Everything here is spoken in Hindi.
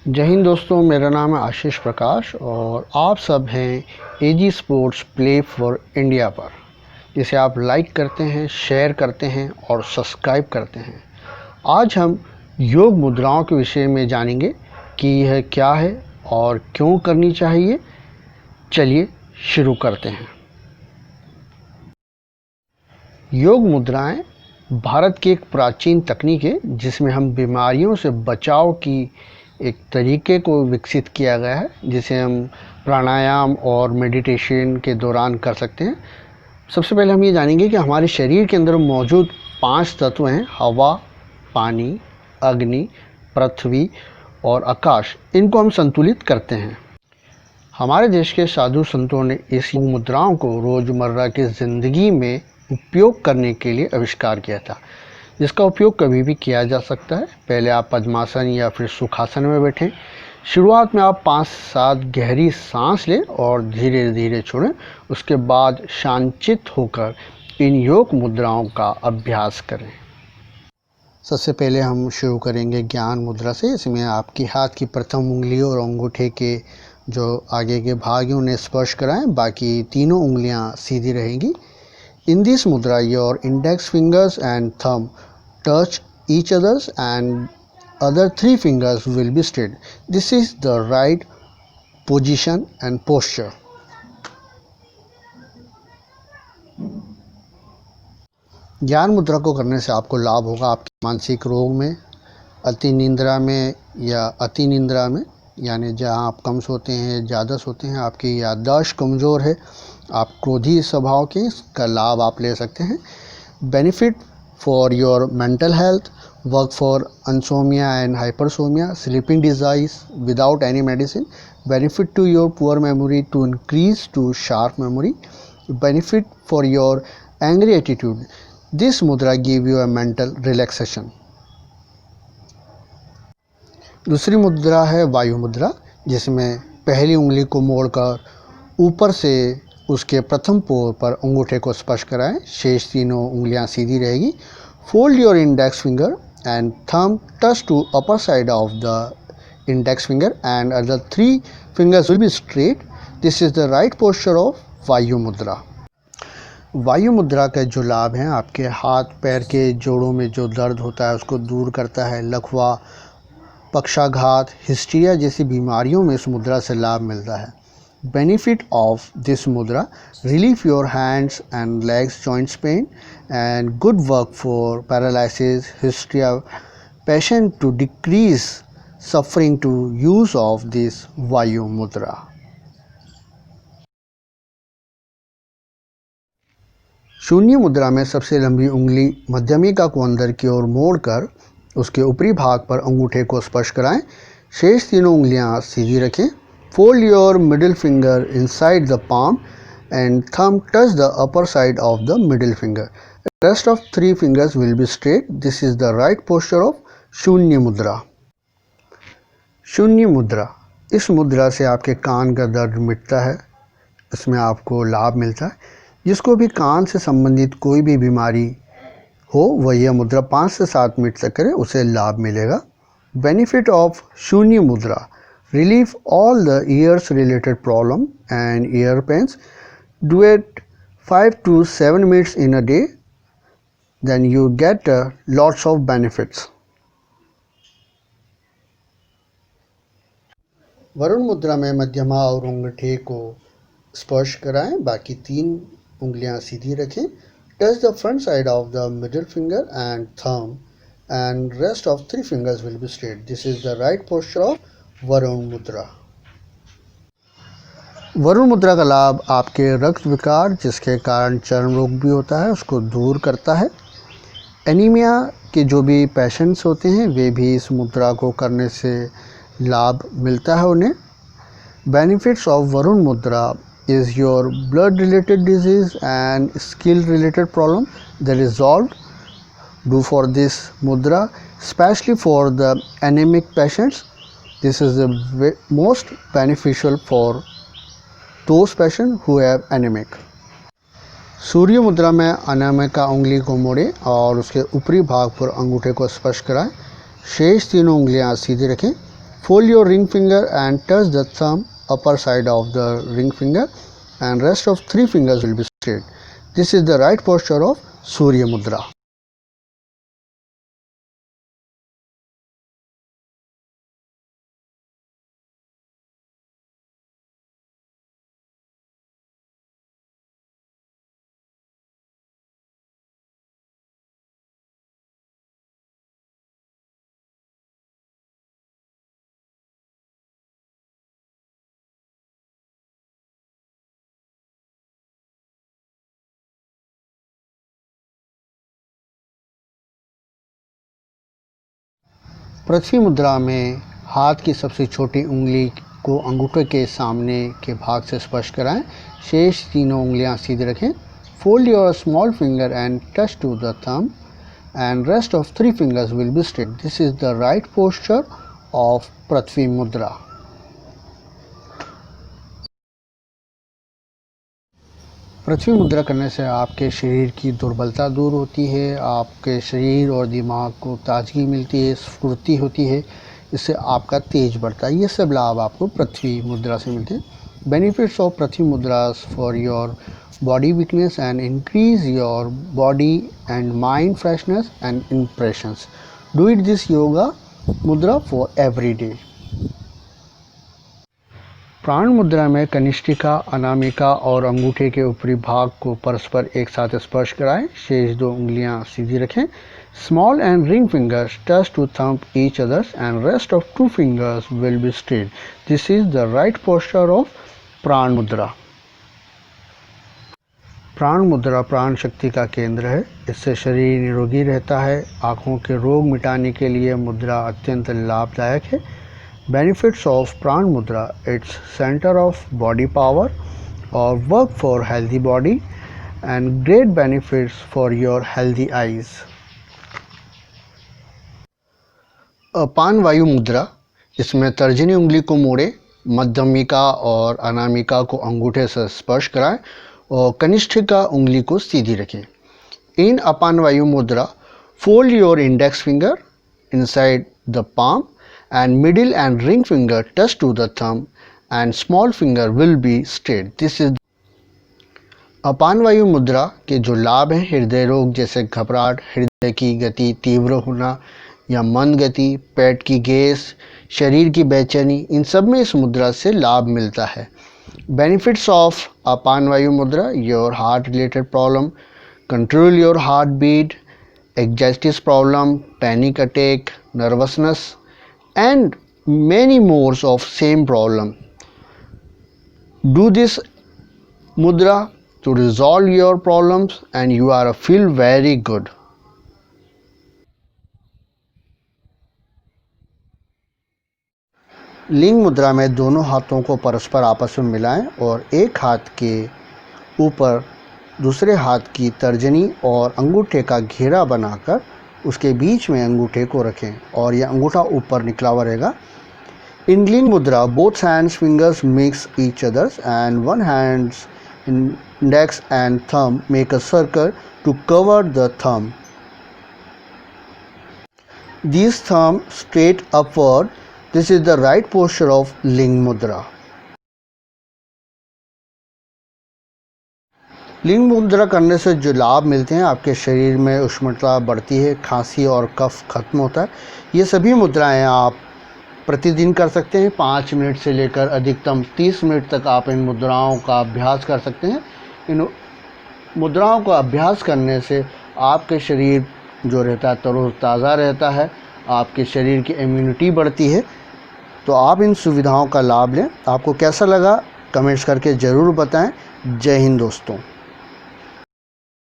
जय हिंद दोस्तों, मेरा नाम है आशीष प्रकाश और आप सब हैं एजी स्पोर्ट्स प्ले फॉर इंडिया पर, जिसे आप लाइक करते हैं, शेयर करते हैं और सब्सक्राइब करते हैं। आज हम योग मुद्राओं के विषय में जानेंगे कि यह क्या है और क्यों करनी चाहिए। चलिए शुरू करते हैं। योग मुद्राएं भारत की एक प्राचीन तकनीक है जिसमें हम बीमारियों से बचाव की एक तरीके को विकसित किया गया है, जिसे हम प्राणायाम और मेडिटेशन के दौरान कर सकते हैं। सबसे पहले हम ये जानेंगे कि हमारे शरीर के अंदर मौजूद 5 तत्व हैं: हवा, पानी, अग्नि, पृथ्वी और आकाश। इनको हम संतुलित करते हैं। हमारे देश के साधु संतों ने इस मुद्राओं को रोज़मर्रा की ज़िंदगी में उपयोग करने के लिए आविष्कार किया था, जिसका उपयोग कभी भी किया जा सकता है। पहले आप पद्मासन या फिर सुखासन में बैठें। शुरुआत में आप 5-7 गहरी सांस लें और धीरे धीरे छोड़ें। उसके बाद शांतचित्त होकर इन योग मुद्राओं का अभ्यास करें। सबसे पहले हम शुरू करेंगे ज्ञान मुद्रा से। इसमें आपकी हाथ की प्रथम उंगली और अंगूठे के जो आगे के भाग हैं उन्हें स्पर्श कराएं, बाकी तीनों उंगलियां सीधी रहेंगी। In this mudra, your index fingers and thumb touch each other's and other 3 fingers will be straight. This is the right position and posture. ज्ञान मुद्रा को करने से आपको लाभ होगा आपके मानसिक रोग में, अति निंद्रा में या अति निंद्रा में, यानी जहाँ आप कम सोते हैं, ज़्यादा सोते हैं, आपकी याददाश्त कमज़ोर है, आप क्रोधी स्वभाव के, इसका लाभ आप ले सकते हैं। Benefit for your mental health, work for insomnia and hypersomnia, sleeping disease without any medicine. Benefit to your poor memory to increase to sharp memory. Benefit for your angry attitude. This mudra give you a mental relaxation. दूसरी मुद्रा है वायु मुद्रा, जिसमें पहली उंगली को मोड़कर ऊपर से उसके प्रथम पोर पर अंगूठे को स्पर्श कराएं। शेष तीनों उंगलियां सीधी रहेगी। Fold your index finger and thumb touch to upper side of the index finger and other 3 fingers will be straight. This is the right posture of वायु मुद्रा। वायु मुद्रा के जो लाभ हैं, आपके हाथ पैर के जोड़ों में जो दर्द होता है उसको दूर करता है। लकवा, पक्षाघात, हिस्टीरिया जैसी बीमारियों में इस मुद्रा से लाभ मिलता है। Benefit of this mudra: relieve your hands and legs joints pain and good work for paralysis, hysteria patient to decrease suffering to use of this vayu mudra. शून्य मुद्रा में सबसे लंबी उंगली मध्यमिका को अंदर की ओर मोड़कर उसके ऊपरी भाग पर अंगूठे को स्पर्श कराएं। शेष तीनों उंगलियां सीधी रखें। Fold your middle finger inside the palm and thumb touch the upper side of the middle finger. The rest of 3 fingers will be straight. This is the right posture of शून्य मुद्रा। शून्य मुद्रा, इस मुद्रा से आपके कान का दर्द मिटता है। इसमें आपको लाभ मिलता है। जिसको भी कान से संबंधित कोई भी बीमारी हो वह यह मुद्रा 5 से 7 मिनट तक करे, उसे लाभ मिलेगा। बेनिफिट ऑफ शून्य मुद्रा: relieve all the ears related problem and ear pains. Do it 5 to 7 minutes in a day, then you get lots of benefits. Varun मुद्रा में मध्यमा और अंगूठे को स्पर्श कराएं, बाकी 3 उंगलियां सीधी रखें। Touch the front side of the middle finger and thumb and rest of 3 fingers will be straight. This is the right posture of Varun मुद्रा। वरुण मुद्रा का लाभ आपके रक्त विकार, जिसके कारण चर्म रोग भी होता है, उसको दूर करता है। एनीमिया के जो भी पेशेंट्स होते हैं वे भी इस मुद्रा को करने से लाभ मिलता है उन्हें। Benefits of Varun mudra is your blood related disease and skill related problem the resolve. Do for this mudra specially for the anemic patients. This is the most beneficial for those patients who have anemic. सूर्य मुद्रा में अनामिका उंगली को मोड़ें और उसके ऊपरी भाग पर अंगूठे को स्पर्श कराएं। शेष तीनों उंगलियां सीधी रखें। Fold your ring finger and touch the thumb upper side of the ring finger, and rest of 3 fingers will be straight. This is the right posture of Surya Mudra. पृथ्वी मुद्रा में हाथ की सबसे छोटी उंगली को अंगूठे के सामने के भाग से स्पर्श कराएं। शेष तीनों उंगलियां सीधे रखें। Fold your small finger and touch to the thumb, and rest of 3 fingers will be straight. This is the right posture of Prithvi Mudra. पृथ्वी मुद्रा करने से आपके शरीर की दुर्बलता दूर होती है, आपके शरीर और दिमाग को ताजगी मिलती है, स्फूर्ति होती है, इससे आपका तेज बढ़ता है। ये सब लाभ आपको पृथ्वी मुद्रा से मिलते हैं। बेनिफिट्स ऑफ पृथ्वी मुद्रा for your body weakness and increase your body and mind freshness and impressions. Do it this yoga mudra for every day. प्राण मुद्रा में कनिष्ठिका, अनामिका और अंगूठे के ऊपरी भाग को परस्पर एक साथ स्पर्श कराएं। शेष 2 उंगलियां सीधी रखें। Small and ring fingers touch to thumb each others and rest of 2 fingers will be straight. This is the right posture of प्राण मुद्रा। प्राण मुद्रा प्राण शक्ति का केंद्र है। इससे शरीर निरोगी रहता है। आँखों के रोग मिटाने के लिए मुद्रा अत्यंत लाभदायक है। Benefits of Pran mudra, its center of body power और work for healthy body and great benefits for your healthy eyes. Apan Vayu mudra, इसमें तर्जनी उंगली को मोड़े, मध्यमिका और अनामिका को अंगूठे से स्पर्श कराएं और कनिष्ठिका उंगली को सीधी रखें। इन अपान वायु मुद्रा, fold your index finger inside the palm and middle and ring finger touch to the thumb and small finger will be straight. This is अपान वायु मुद्रा के जो लाभ हैं, हृदय रोग जैसे घबराहट, हृदय की गति तीव्र होना या मंद गति, पेट की गैस, शरीर की बेचैनी, इन सब में इस मुद्रा से लाभ मिलता है। Benefits of अपान वायु मुद्रा, your heart related problem, control your heartbeat, anxiety problem, panic attack, nervousness and many more of same problem. Do this mudra to resolve your problems and you are feel very good. लिंग मुद्रा में दोनों हाथों को परस्पर आपस में मिलाएं और एक हाथ के ऊपर दूसरे हाथ की तर्जनी और अंगूठे का घेरा बनाकर उसके बीच में अंगूठे को रखें और यह अंगूठा ऊपर निकला हुआ रहेगा। इन लिंग मुद्रा, both hands fingers mix each others and one hands index and thumb make a circle to cover the thumb. These thumb straight upward. This is the right posture of लिंग मुद्रा। लिंग मुद्रा करने से जो लाभ मिलते हैं, आपके शरीर में उष्णता बढ़ती है, खांसी और कफ खत्म होता है। ये सभी मुद्राएं आप प्रतिदिन कर सकते हैं। 5 मिनट से लेकर अधिकतम 30 मिनट तक आप इन मुद्राओं का अभ्यास कर सकते हैं। इन मुद्राओं का अभ्यास करने से आपके शरीर जो रहता है तरोताज़ा रहता है, आपके शरीर की इम्यूनिटी बढ़ती है। तो आप इन सुविधाओं का लाभ लें। आपको कैसा लगा कमेंट्स करके ज़रूर बताएं। जय हिंद दोस्तों।